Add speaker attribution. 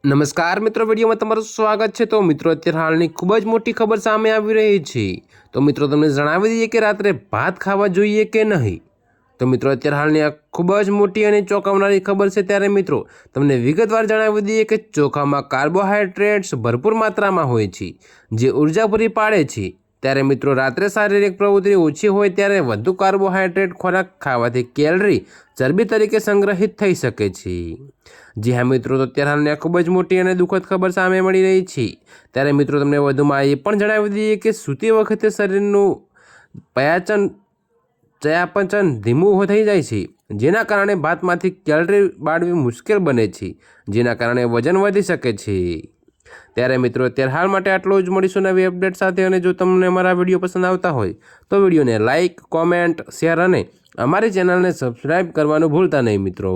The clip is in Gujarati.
Speaker 1: નમસ્કાર મિત્રો, વિડીયોમાં તમારું સ્વાગત છે। તો મિત્રો, અત્યારે હાલની ખૂબ જ મોટી ખબર સામે આવી રહી છે। તો મિત્રો, તમને જણાવી દઈએ કે રાત્રે ભાત ખાવા જોઈએ કે નહીં। તો મિત્રો, અત્યારે હાલની આ ખૂબ જ મોટી અને ચોંકાવનારી ખબર છે। ત્યારે મિત્રો, તમને વિગતવાર જણાવી દઈએ કે ચોખામાં કાર્બોહાઈડ્રેટ્સ ભરપૂર માત્રામાં હોય છે, જે ઉર્જા પૂરી પાડે છે। ત્યારે મિત્રો, રાત્રે શારીરિક પ્રવૃત્તિ ઓછી હોય ત્યારે વધુ કાર્બોહાઈડ્રેટ ખોરાક ખાવાથી કેલરી ચરબી તરીકે સંગ્રહિત થઈ શકે છે। જી હા મિત્રો, તો અત્યારે હાલની આ ખૂબ જ મોટી અને દુઃખદ ખબર સામે મળી રહી છે। ત્યારે મિત્રો, તમને વધુમાં એ પણ જણાવી દઈએ કે સૂતી વખતે શરીરનું ચયાપચય ધીમું થઈ જાય છે, જેના કારણે ભાતમાંથી કેલરી બાળવી મુશ્કેલ બને છે, જેના કારણે વજન વધી શકે છે। ત્યારે મિત્રો, અત્યારે હાલ માટે આટલું જ। મળીશું નવી અપડેટ સાથે। અને જો તમને અમારા વિડીયો પસંદ આવતા હોય તો વિડીયોને લાઇક, કોમેન્ટ, શેર અને અમારી ચેનલને સબસ્ક્રાઈબ કરવાનું ભૂલતા નહીં મિત્રો।